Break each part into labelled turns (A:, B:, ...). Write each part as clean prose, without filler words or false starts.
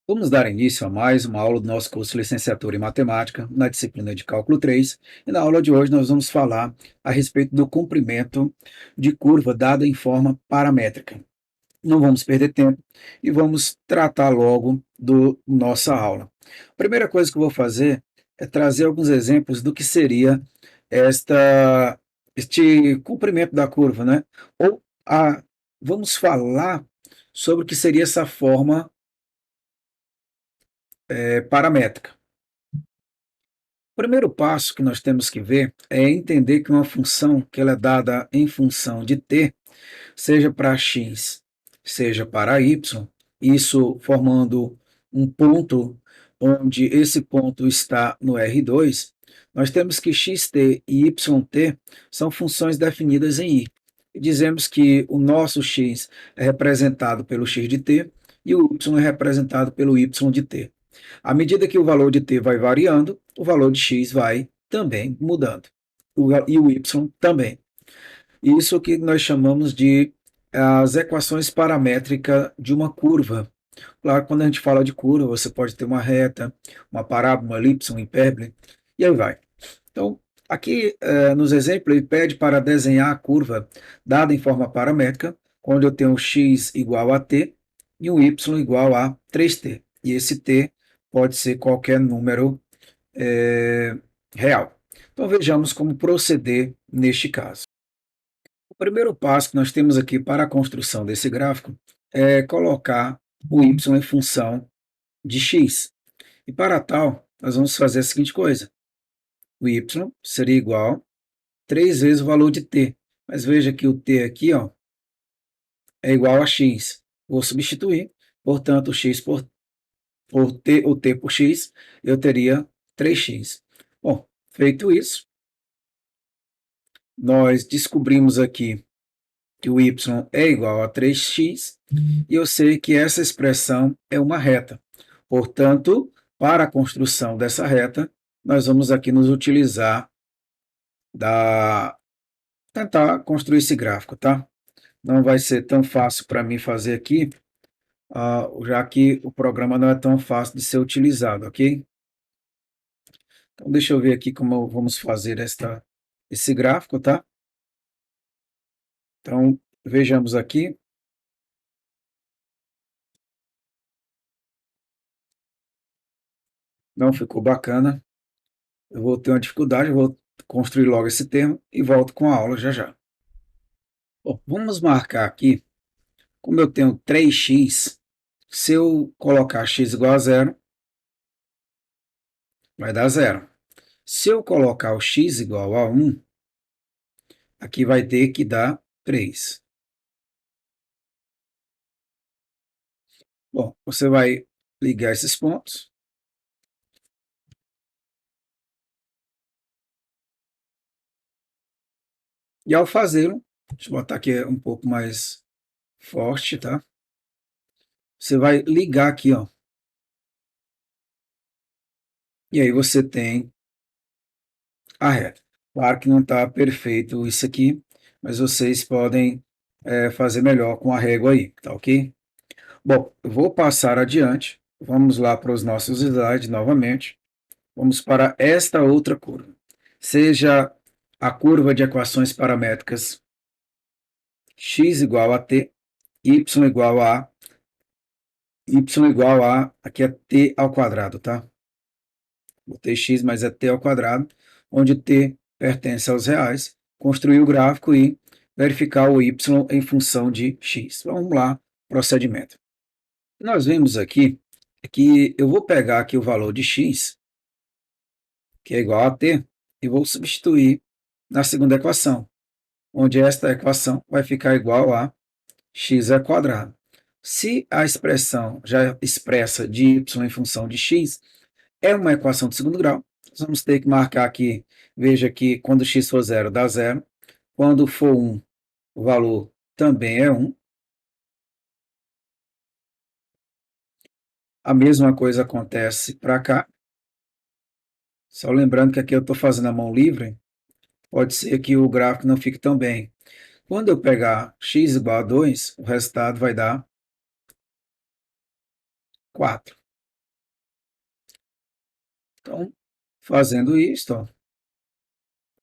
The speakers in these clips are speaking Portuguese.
A: Vamos dar início a mais uma aula do nosso curso de Licenciatura em Matemática, na disciplina de Cálculo 3, e na aula de hoje nós vamos falar a respeito do comprimento de curva dada em forma paramétrica. Não vamos perder tempo e vamos tratar logo do nossa aula. A primeira coisa que eu vou fazer é trazer alguns exemplos do que seria este comprimento da curva, né? Ou vamos falar sobre o que seria essa forma paramétrica. O primeiro passo que nós temos que ver é entender que uma função que ela é dada em função de t, seja para x, seja para y, isso formando um ponto onde esse ponto está no R2, nós temos que xt e yt são funções definidas em i. E dizemos que o nosso x é representado pelo x de t e o y é representado pelo y de t. À medida que o valor de t vai variando, o valor de x vai também mudando. E o y também. Isso que nós chamamos de as equações paramétricas de uma curva. Claro, quando a gente fala de curva, você pode ter uma reta, uma parábola, uma elipse, uma hipérbole, e aí vai. Então, aqui nos exemplos, ele pede para desenhar a curva dada em forma paramétrica, onde eu tenho x igual a t e um y igual a 3t. E esse t pode ser qualquer número real. Então, vejamos como proceder neste caso. O primeiro passo que nós temos aqui para a construção desse gráfico é colocar o y em função de x. E para tal, nós vamos fazer a seguinte coisa. O y seria igual a 3 vezes o valor de t. Mas veja que o t aqui é igual a x. Vou substituir, portanto, o t por x, eu teria 3x. Bom, feito isso, nós descobrimos aqui que o y é igual a 3x, e eu sei que essa expressão é uma reta. Portanto, para a construção dessa reta, nós vamos aqui nos utilizar tentar construir esse gráfico, tá? Não vai ser tão fácil para mim fazer aqui, já que o programa não é tão fácil de ser utilizado, ok? Então, deixa eu ver aqui como vamos fazer esse gráfico, tá? Então, vejamos aqui. Não ficou bacana. Eu vou ter uma dificuldade, eu vou construir logo esse termo e volto com a aula já já. Bom, vamos marcar aqui, como eu tenho 3x, se eu colocar x igual a zero, vai dar zero. Se eu colocar o x igual a 1, aqui vai ter que dar 3. Bom, você vai ligar esses pontos. E ao fazê-lo, deixa eu botar aqui um pouco mais forte, tá? Você vai ligar aqui, ó. E aí você tem a reta. Claro que não está perfeito isso aqui, mas vocês podem fazer melhor com a régua aí, tá ok? Bom, eu vou passar adiante. Vamos lá para os nossos slides novamente. Vamos para esta outra curva. Seja a curva de equações paramétricas x igual a t, y igual a, aqui é t ao quadrado, tá? Botei x, mas é t ao quadrado, onde t pertence aos reais, construir o gráfico e verificar o y em função de x. Vamos lá, procedimento. Nós vemos aqui que eu vou pegar aqui o valor de x, que é igual a t, e vou substituir na segunda equação, onde esta equação vai ficar igual a x ao quadrado. Se a expressão já expressa de y em função de x é uma equação de segundo grau, nós vamos ter que marcar aqui, veja que quando x for zero, dá zero. Quando for 1, o valor também é 1. A mesma coisa acontece para cá. Só lembrando que aqui eu estou fazendo a mão livre, pode ser que o gráfico não fique tão bem. Quando eu pegar x igual a 2, o resultado vai dar 4. Então, fazendo isto, ó,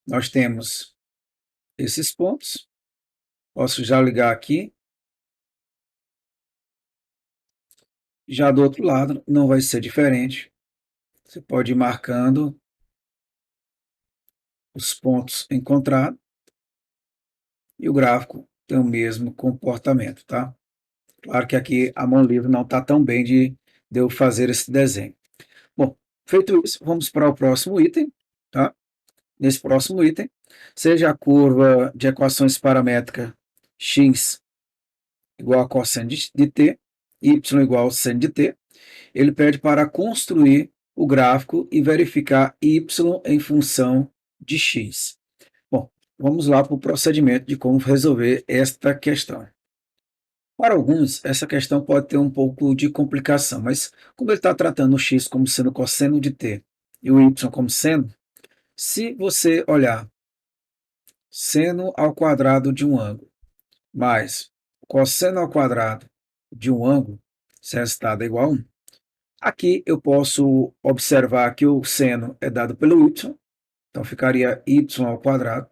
A: nós temos esses pontos. Posso já ligar aqui. Já do outro lado, não vai ser diferente. Você pode ir marcando os pontos encontrados e o gráfico tem o mesmo comportamento, tá? Claro que aqui a mão livre não está tão bem de eu fazer esse desenho. Bom, feito isso, vamos para o próximo item, tá? Nesse próximo item, seja a curva de equações paramétricas x igual a cosseno de t, y igual a seno de t, ele pede para construir o gráfico e verificar y em função de x. Bom, vamos lá para o procedimento de como resolver esta questão. Para alguns, essa questão pode ter um pouco de complicação, mas como ele está tratando o x como sendo cosseno de t e o y como seno, se você olhar seno ao quadrado de um ângulo mais cosseno ao quadrado de um ângulo, esse resultado é igual a 1. Aqui eu posso observar que o seno é dado pelo y, então ficaria y ao quadrado,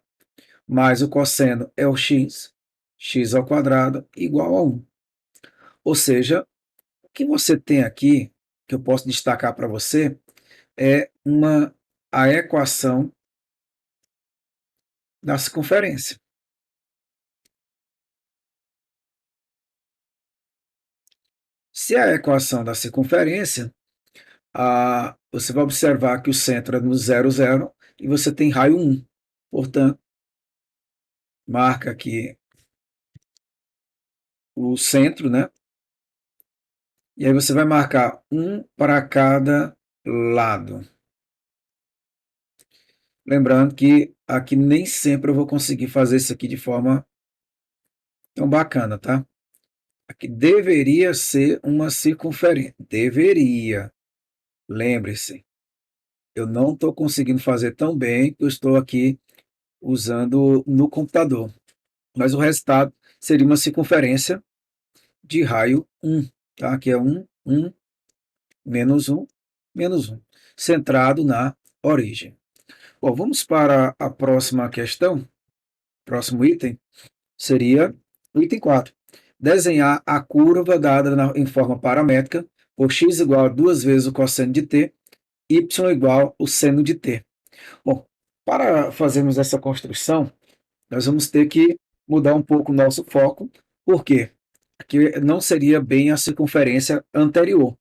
A: mais o cosseno é o x ao quadrado igual a 1. Ou seja, o que você tem aqui, que eu posso destacar para você, é a equação da circunferência. Se é a equação da circunferência, você vai observar que o centro é no 0, 0 e você tem raio 1. Portanto, marca aqui o centro, né? E aí você vai marcar um para cada lado. Lembrando que aqui nem sempre eu vou conseguir fazer isso aqui de forma tão bacana, tá? Aqui deveria ser uma circunferência. Deveria. Lembre-se, eu não estou conseguindo fazer tão bem que eu estou aqui usando no computador. Mas o resultado seria uma circunferência de raio 1, tá? Que é 1, 1, menos 1, menos 1, centrado na origem. Bom, vamos para a próxima questão. Próximo item seria o item 4. Desenhar a curva dada em forma paramétrica por x igual a 2 vezes o cosseno de t, y igual ao seno de t. Bom, para fazermos essa construção, nós vamos ter que mudar um pouco o nosso foco. Por quê? Aqui não seria bem a circunferência anterior.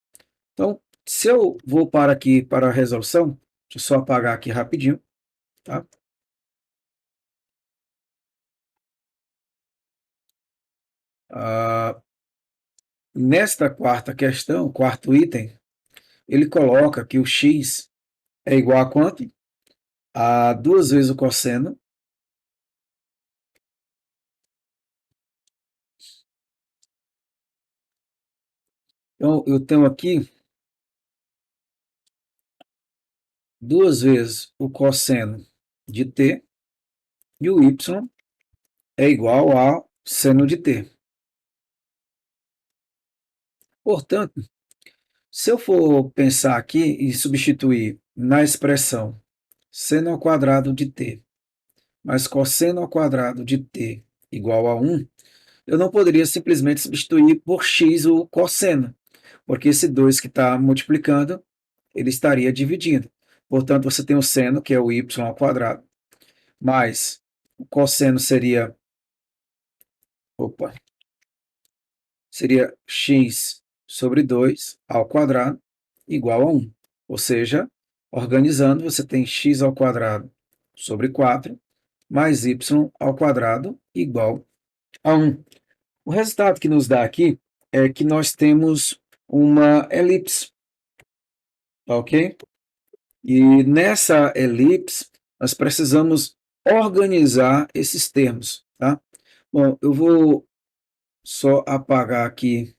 A: Então, se eu vou para aqui para a resolução, deixa eu só apagar aqui rapidinho, tá? Nesta quarta questão, quarto item, ele coloca que o x é igual a quanto? A 2 vezes o cosseno. Então, eu tenho aqui 2 vezes o cosseno de t e o y é igual ao seno de t. Portanto, se eu for pensar aqui e substituir na expressão seno ao quadrado de t mais cosseno ao quadrado de t igual a 1, eu não poderia simplesmente substituir por x o cosseno, porque esse 2 que está multiplicando, ele estaria dividindo. Portanto, você tem o seno, que é o y ao quadrado, mais o cosseno seria x sobre 2 ao quadrado igual a 1. Ou seja, organizando, você tem x ao quadrado sobre 4 mais y ao quadrado igual a 1. O resultado que nos dá aqui é que nós temos uma elipse, tá ok? E nessa elipse, nós precisamos organizar esses termos, tá? Bom, eu vou só apagar aqui.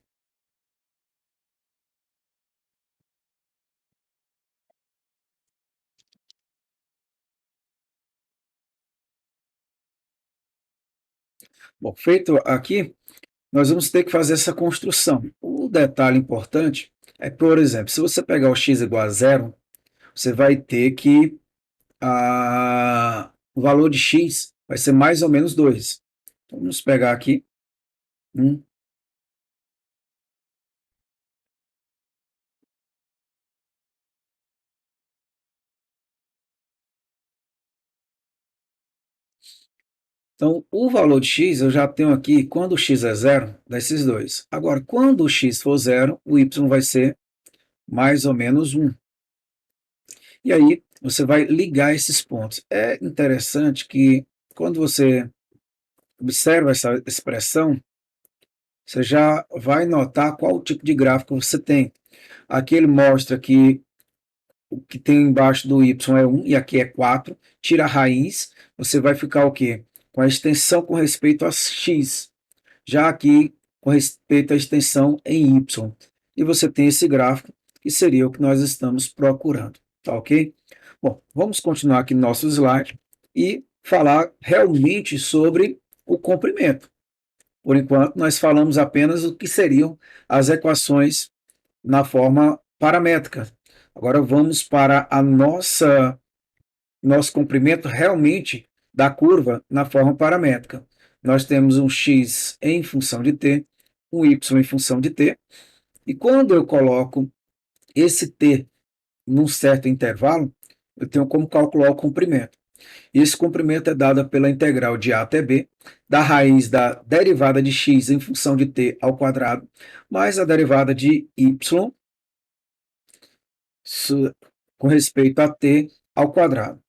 A: Bom, feito aqui, nós vamos ter que fazer essa construção. O detalhe importante é, por exemplo, se você pegar o x igual a 0, você vai ter que o valor de x vai ser mais ou menos 2. Então, vamos pegar aqui 1. Então, o valor de x eu já tenho aqui, quando x é zero, dá esses 2. Agora, quando o x for zero, o y vai ser mais ou menos 1. E aí, você vai ligar esses pontos. É interessante que, quando você observa essa expressão, você já vai notar qual tipo de gráfico você tem. Aqui ele mostra que o que tem embaixo do y é 1 e aqui é 4. Tira a raiz, você vai ficar o quê? Com a extensão com respeito a x. Já aqui, com respeito à extensão em y. E você tem esse gráfico, que seria o que nós estamos procurando. Tá ok? Bom, vamos continuar aqui no nosso slide e falar realmente sobre o comprimento. Por enquanto, nós falamos apenas o que seriam as equações na forma paramétrica. Agora vamos para a nosso comprimento realmente da curva na forma paramétrica. Nós temos um x em função de t, um y em função de t, e quando eu coloco esse t num certo intervalo, eu tenho como calcular o comprimento. Esse comprimento é dado pela integral de a até b, da raiz da derivada de x em função de t ao quadrado, mais a derivada de y com respeito a t ao quadrado.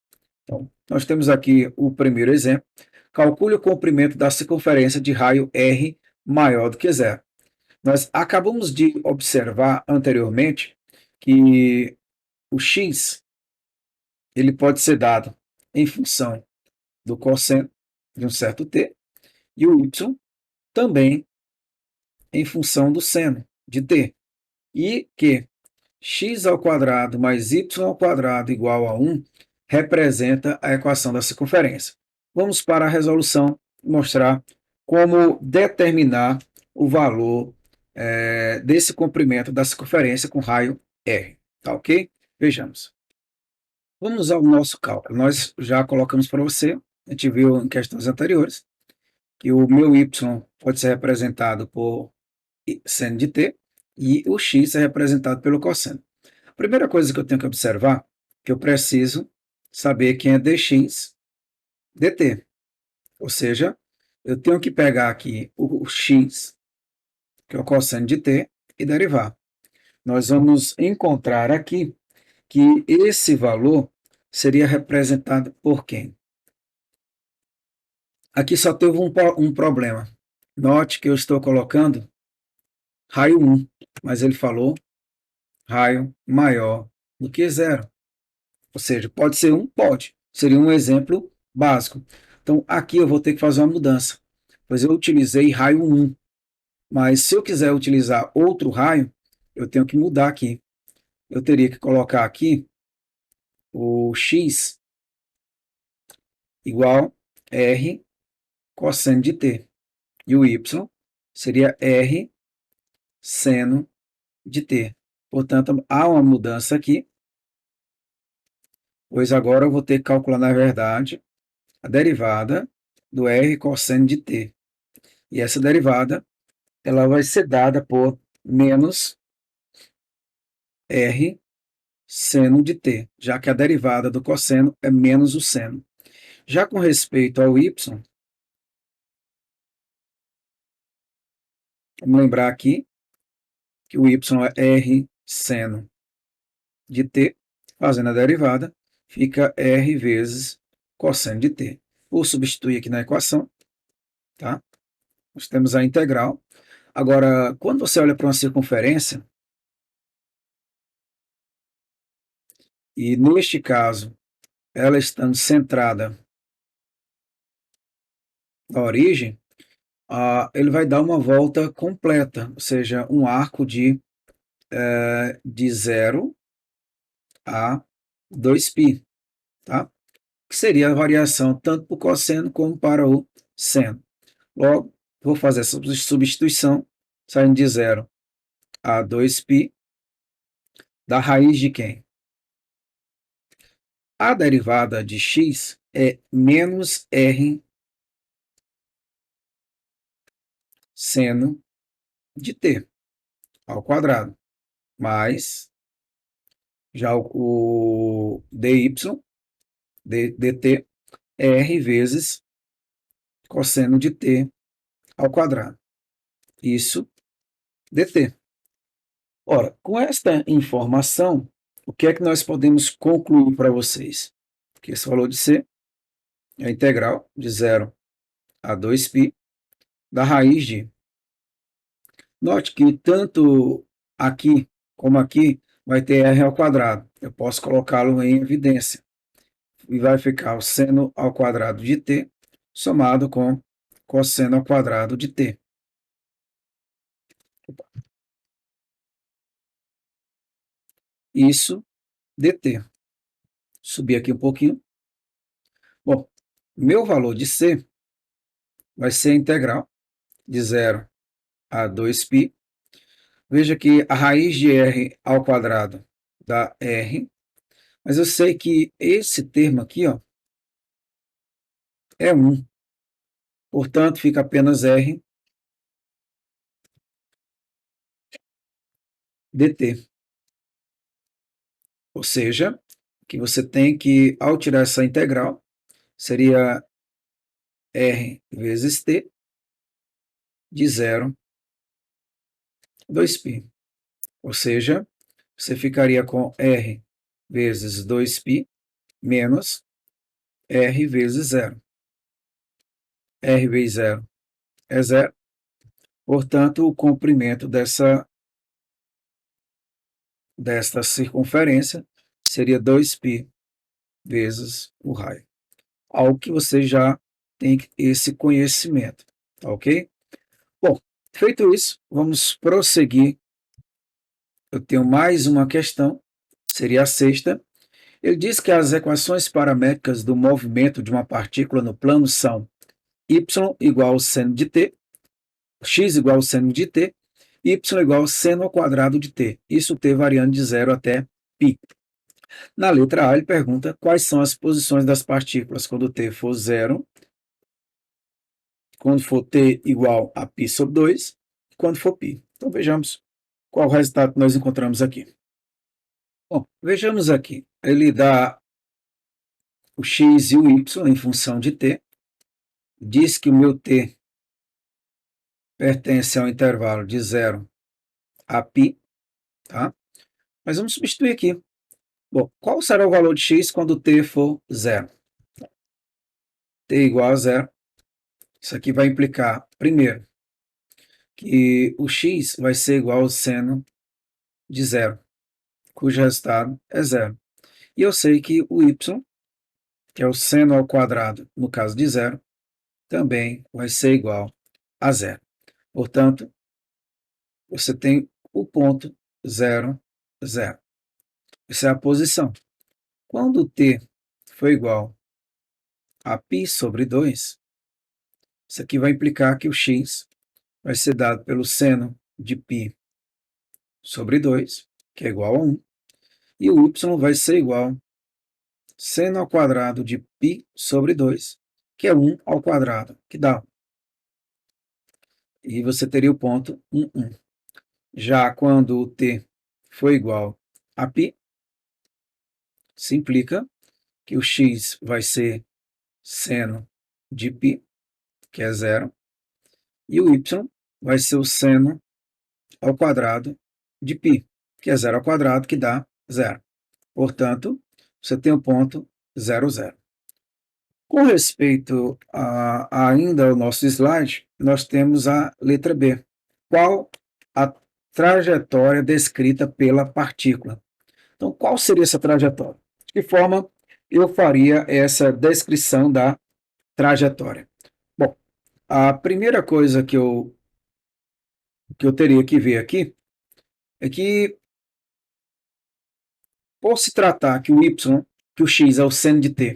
A: Então, nós temos aqui o primeiro exemplo. Calcule o comprimento da circunferência de raio R maior do que zero. Nós acabamos de observar anteriormente que o x ele pode ser dado em função do cosseno de um certo t e o y também em função do seno de t. E que x ao quadrado mais y ao quadrado igual a 1 representa a equação da circunferência. Vamos para a resolução mostrar como determinar o valor desse comprimento da circunferência com raio R. Tá ok? Vejamos. Vamos ao nosso cálculo. Nós já colocamos para você, a gente viu em questões anteriores, que o meu y pode ser representado por seno de t e o x é representado pelo cosseno. A primeira coisa que eu tenho que observar é que eu preciso saber quem é dx dt. Ou seja, eu tenho que pegar aqui o x, que é o cosseno de t, e derivar. Nós vamos encontrar aqui que esse valor seria representado por quem? Aqui só teve um problema. Note que eu estou colocando raio 1, mas ele falou raio maior do que zero. Ou seja, pode ser 1? Pode. Seria um exemplo básico. Então, aqui eu vou ter que fazer uma mudança, pois eu utilizei raio 1. Mas se eu quiser utilizar outro raio, eu tenho que mudar aqui. Eu teria que colocar aqui o x igual R cosseno de t. E o y seria R seno de t. Portanto, há uma mudança aqui, pois agora eu vou ter que calcular, na verdade, a derivada do R cosseno de t. E essa derivada ela vai ser dada por menos R seno de t, já que a derivada do cosseno é menos o seno. Já com respeito ao y, vamos lembrar aqui que o y é R seno de t, fazendo a derivada, fica R vezes cosseno de t. Vou substituir aqui na equação, tá? Nós temos a integral. Agora, quando você olha para uma circunferência, e neste caso, ela estando centrada na origem, ele vai dar uma volta completa, ou seja, um arco de 0 a 2π, tá? Que seria a variação tanto para o cosseno como para o seno. Logo, vou fazer essa substituição, saindo de 0 a 2π, da raiz de quem? A derivada de x é menos r seno de t ao quadrado, mais já o dy, dt, é r vezes cosseno de t ao quadrado. Isso dt. Ora, com esta informação, o que é que nós podemos concluir para vocês? Que esse valor de c é a integral de 0 a 2π da raiz de. Note que tanto aqui como aqui vai ter r ao quadrado. Eu posso colocá-lo em evidência. E vai ficar o seno ao quadrado de t somado com cosseno ao quadrado de t. Isso dt. Subir aqui um pouquinho. Bom, meu valor de c vai ser a integral de 0 a 2π. Veja que a raiz de r ao quadrado dá r, mas eu sei que esse termo aqui, ó, é 1. Portanto, fica apenas r dt. Ou seja, que você tem que, ao tirar essa integral, seria r vezes t de 0 a 2π. Ou seja, você ficaria com r vezes 2π menos r vezes 0. R vezes 0 é 0. Portanto, o comprimento desta circunferência seria 2π vezes o raio. Algo que você já tem esse conhecimento, tá ok? Bom, feito isso, vamos prosseguir. Eu tenho mais uma questão, seria a sexta. Ele diz que as equações paramétricas do movimento de uma partícula no plano são y igual ao seno de t, x igual ao seno de t, y igual ao seno ao quadrado de t. Isso t variando de 0 até π. Na letra A, ele pergunta quais são as posições das partículas quando t for 0, quando for t igual a π sobre 2, e quando for π. Então, vejamos qual o resultado que nós encontramos aqui. Bom, vejamos aqui. Ele dá o x e o y em função de t. Diz que o meu t pertence ao intervalo de 0 a π, tá? Mas vamos substituir aqui. Bom, qual será o valor de x quando t for 0? T igual a 0. Isso aqui vai implicar, primeiro, que o x vai ser igual ao seno de 0, cujo resultado é 0. E eu sei que o y, que é o seno ao quadrado, no caso de 0, também vai ser igual a 0. Portanto, você tem o ponto 0, 0. Essa é a posição. Quando t for igual a π sobre 2, isso aqui vai implicar que o x vai ser dado pelo seno de π sobre 2, que é igual a 1, e o y vai ser igual seno ao quadrado de π sobre 2, que é 1 ao quadrado, que dá 1. E você teria o ponto 1, 1. Já quando o t for igual a π, se implica que o x vai ser seno de π, que é 0, e o y vai ser o seno ao quadrado de π, que é 0 ao quadrado, que dá 0. Portanto, você tem o ponto 0, 0. Com respeito ainda ao nosso slide, nós temos a letra B. Qual a trajetória descrita pela partícula? Então, qual seria essa trajetória? De que forma eu faria essa descrição da trajetória? Bom, a primeira coisa que eu teria que ver aqui é que, por se tratar que o y, que o x é o seno de t,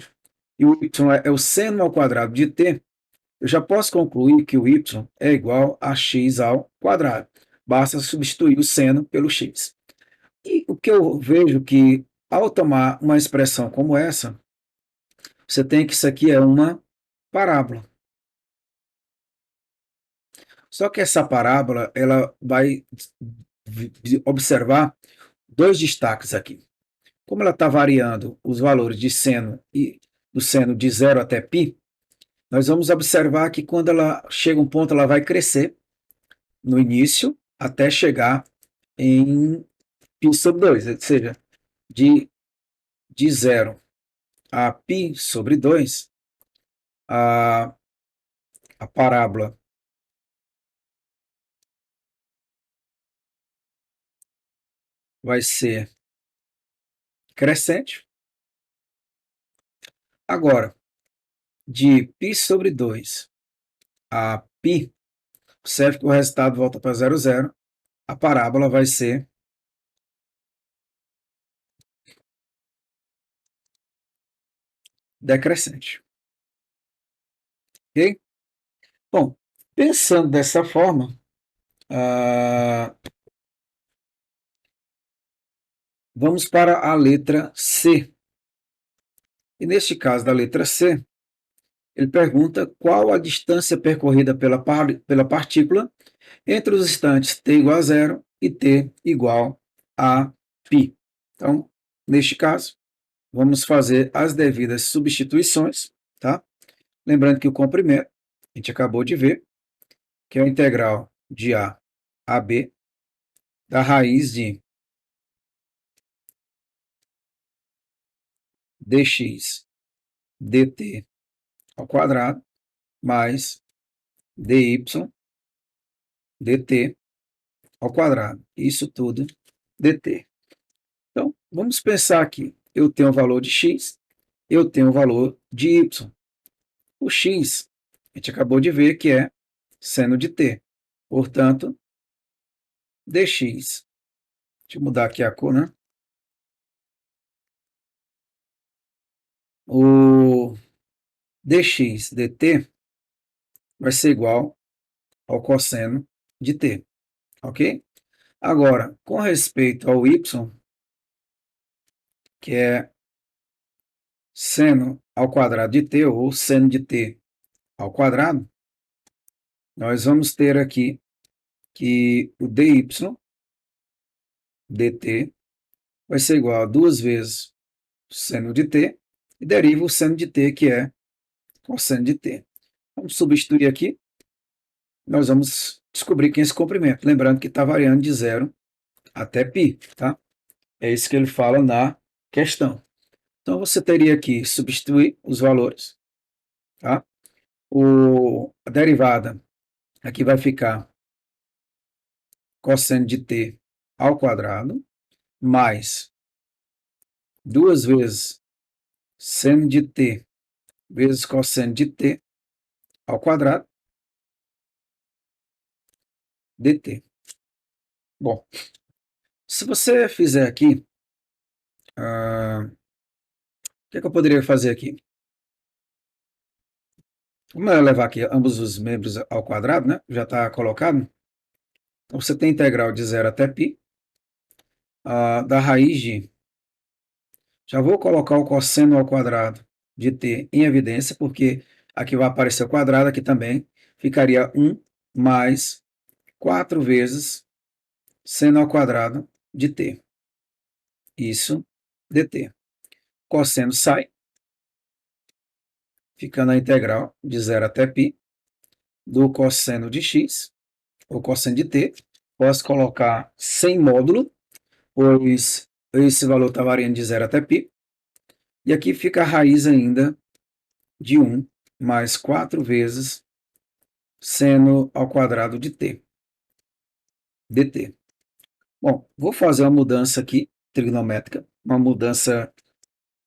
A: e o y é o seno ao quadrado de t, eu já posso concluir que o y é igual a x ao quadrado. Basta substituir o seno pelo x. E o que eu vejo que Ao tomar uma expressão como essa, você tem que isso aqui é uma parábola. Só que essa parábola, ela vai observar dois destaques aqui. Como ela está variando os valores de seno e do seno de 0 até π, nós vamos observar que quando ela chega a um ponto, ela vai crescer no início até chegar em π sobre 2, ou seja, de 0 a π sobre 2, a parábola vai ser crescente. Agora, de π sobre 2 a π, observe que o resultado volta para 0, 0, a parábola vai ser decrescente. Ok? Bom, pensando dessa forma, vamos para a letra C. E neste caso da letra C, ele pergunta qual a distância percorrida pela partícula entre os instantes t igual a 0 e t igual a π. Então, neste caso, vamos fazer as devidas substituições, tá? Lembrando que o comprimento, a gente acabou de ver, que é a integral de A a B da raiz de dx dt ao quadrado mais dy dt ao quadrado. Isso tudo dt. Então, vamos pensar aqui. Eu tenho o valor de x, eu tenho o valor de y. O x, a gente acabou de ver que é seno de t. Portanto, dx. Deixa eu mudar aqui a cor, né? O dx dt vai ser igual ao cosseno de t, ok? Agora, com respeito ao y, que é seno ao quadrado de t, ou seno de t ao quadrado, nós vamos ter aqui que o dy dt vai ser igual a 2 vezes seno de t, e deriva o seno de t, que é cosseno de t. Vamos substituir aqui, nós vamos descobrir quem é esse comprimento. Lembrando que está variando de 0 até π, tá? É isso que ele fala na questão. Então, você teria que substituir os valores, tá? A derivada aqui vai ficar cosseno de t ao quadrado, mais 2 vezes seno de t vezes cosseno de t ao quadrado, dt. Bom, se você fizer aqui, o que eu poderia fazer aqui? Vamos levar aqui ambos os membros ao quadrado, né? Já está colocado. Então, você tem integral de 0 até π, da raiz de... Já vou colocar o cosseno ao quadrado de t em evidência, porque aqui vai aparecer o quadrado, aqui também ficaria 1 mais 4 vezes seno ao quadrado de t. Isso, dt. Cosseno sai, ficando a integral de 0 até π do cosseno de x, ou cosseno de t. Posso colocar sem módulo, pois esse valor está variando de 0 até π. E aqui fica a raiz ainda de 1 mais 4 vezes seno ao quadrado de t, dt. Bom, vou fazer uma mudança aqui, trigonométrica, uma mudança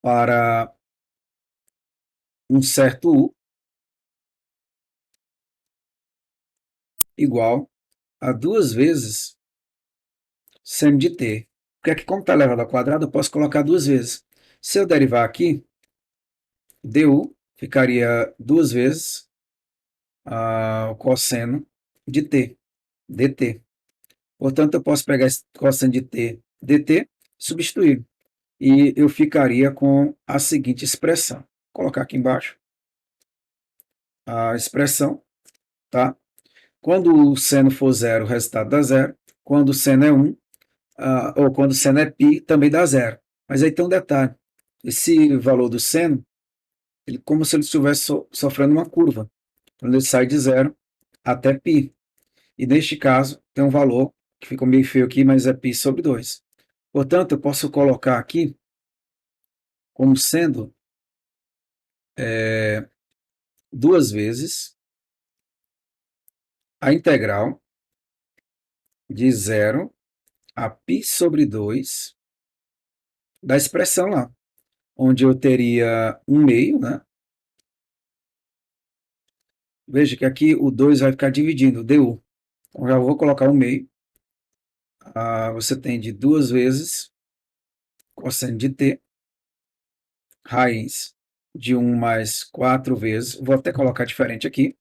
A: para um certo u igual a 2 vezes seno de t. Porque aqui, como está elevado ao quadrado, eu posso colocar 2 vezes. Se eu derivar aqui, du ficaria 2 vezes o cosseno de t, dt. Portanto, eu posso pegar esse cosseno de t, dt, substituir. e eu ficaria com a seguinte expressão. Vou colocar aqui embaixo a expressão, tá? Quando o seno for zero, o resultado dá zero. Quando o seno é 1, ou quando o seno é π, também dá zero. Mas aí tem um detalhe. Esse valor do seno, ele como se ele estivesse sofrendo uma curva. Quando ele sai de zero até π. E neste caso, tem um valor que ficou meio feio aqui, mas é π sobre 2. Portanto, eu posso colocar aqui como sendo duas vezes a integral de zero a π sobre 2 da expressão lá, onde eu teria 1 meio, né? Veja que aqui o 2 vai ficar dividindo, du. Então, já vou colocar 1 meio. Você tem de 2 vezes cosseno de t, raiz de 1 mais 4 vezes, vou até colocar diferente aqui,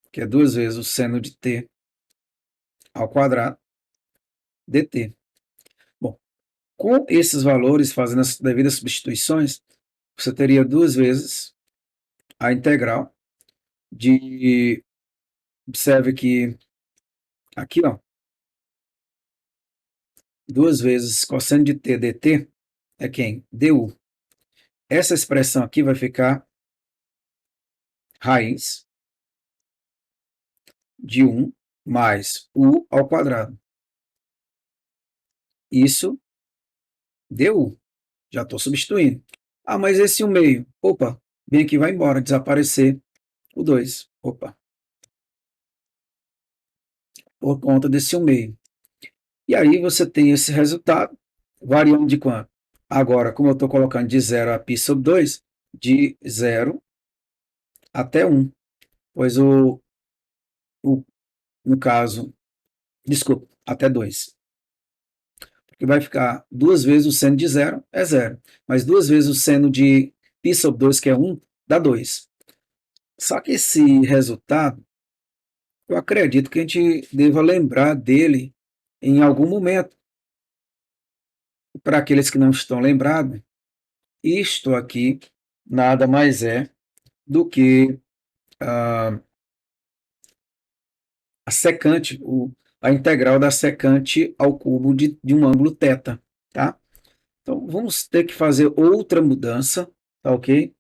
A: que é 2 vezes o seno de t ao quadrado, dt. Bom, com esses valores, fazendo as devidas substituições, você teria 2 vezes a integral de, observe que aqui, ó, 2 vezes cosseno de t dt é quem? du. Essa expressão aqui vai ficar raiz de 1 mais u ao quadrado. Isso du. Já estou substituindo. Mas esse 1 meio, opa, vem aqui, vai embora, desaparecer o 2. Opa, por conta desse 1 meio. E aí você tem esse resultado, variando de quanto? Agora, como eu estou colocando de 0 a π sobre 2, de 0 até 1. Pois no caso, desculpa, até 2. Porque vai ficar 2 vezes o seno de 0 é 0. Mas 2 vezes o seno de π sobre 2, que é 1, dá 2. Só que esse resultado, eu acredito que a gente deva lembrar dele em algum momento. Para aqueles que não estão lembrados, isto aqui nada mais é do que a secante, a integral da secante ao cubo de um ângulo θ, tá? Então, vamos ter que fazer outra mudança, tá ok?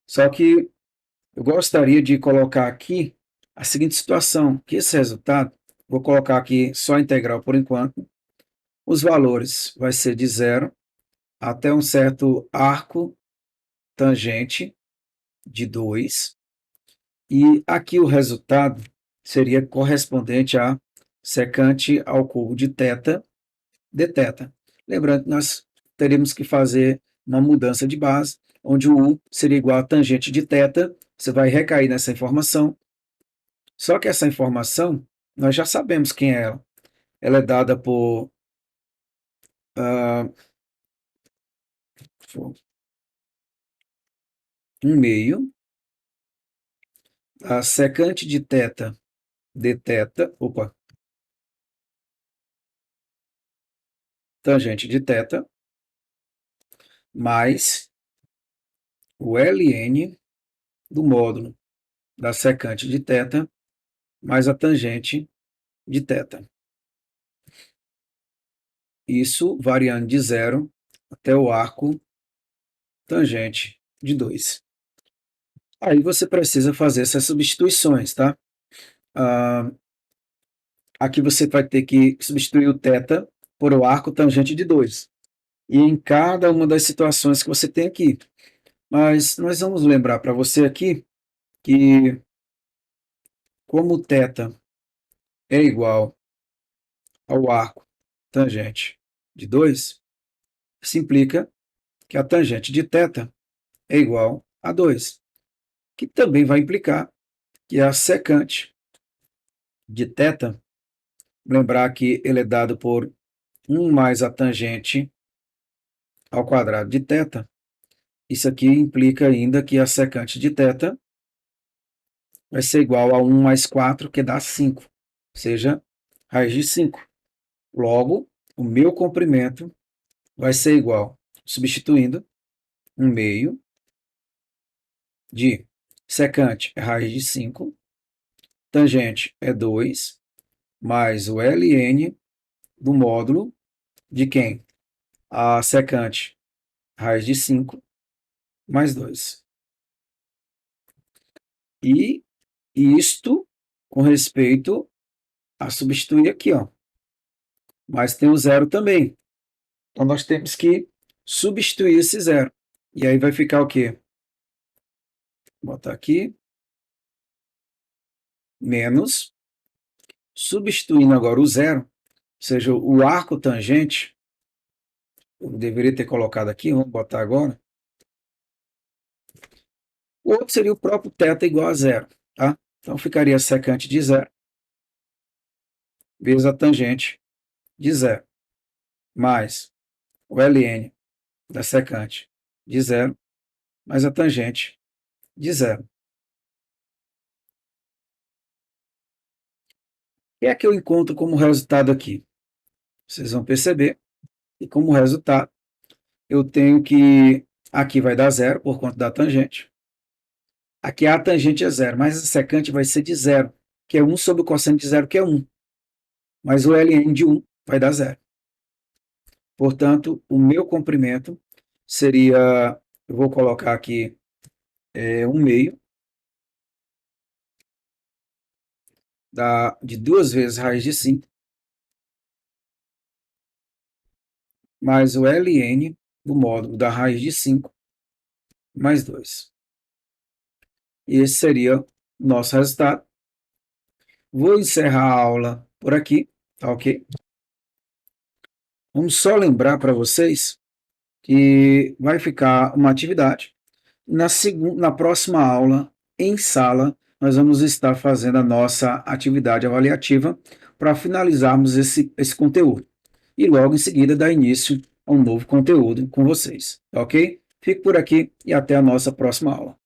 A: Só que eu gostaria de colocar aqui a seguinte situação, que esse resultado, vou colocar aqui só a integral por enquanto, os valores vai ser de 0 até um certo arco tangente de 2, e aqui o resultado seria correspondente a secante ao cubo de θ dθ. Lembrando que nós teríamos que fazer uma mudança de base, onde o U seria igual a tangente de θ, você vai recair nessa informação, só que essa informação, nós já sabemos quem é ela. Ela é dada por 1 meio, a secante de θ dθ, tangente de θ, mais o ln do módulo da secante de θ mais a tangente de θ. Isso variando de 0 até o arco tangente de 2. Aí você precisa fazer essas substituições, tá? Aqui você vai ter que substituir o θ por o arco tangente de 2. E em cada uma das situações que você tem aqui. Mas nós vamos lembrar para você aqui que, como o θ é igual ao arco tangente de 2, isso implica que a tangente de θ é igual a 2, que também vai implicar que a secante de θ, lembrar que ele é dado por 1 mais a tangente ao quadrado de θ, isso aqui implica ainda que a secante de θ vai ser igual a 1 mais 4, que dá 5, ou seja, raiz de 5. Logo, o meu comprimento vai ser igual substituindo 1/2 de secante é raiz de 5, tangente é 2, mais o ln do módulo de quem? A secante, raiz de 5, mais 2. E isto com respeito a substituir aqui, ó. Mas tem o zero também. Então, nós temos que substituir esse zero. E aí vai ficar o quê? Vou botar aqui. Menos. Substituindo agora o zero, ou seja, o arco tangente, eu deveria ter colocado aqui, vamos botar agora. O outro seria o próprio θ igual a zero, tá? Então ficaria a secante de zero vezes a tangente de zero, mais o ln da secante de zero, mais a tangente de zero. O que é que eu encontro como resultado aqui? Vocês vão perceber que como resultado eu tenho que aqui vai dar zero por conta da tangente. Aqui a tangente é zero, mas a secante vai ser de zero, que é 1 sobre o cosseno de zero, que é 1. Mas o ln de 1 vai dar zero. Portanto, o meu comprimento seria, eu vou colocar aqui 1/2 de 2 vezes raiz de 5, mais o ln do módulo da raiz de 5, mais 2. E esse seria o nosso resultado. Vou encerrar a aula por aqui, tá ok? Vamos só lembrar para vocês que vai ficar uma atividade. Na próxima aula, em sala, nós vamos estar fazendo a nossa atividade avaliativa para finalizarmos esse conteúdo. E logo em seguida dar início a um novo conteúdo com vocês, ok? Fico por aqui e até a nossa próxima aula.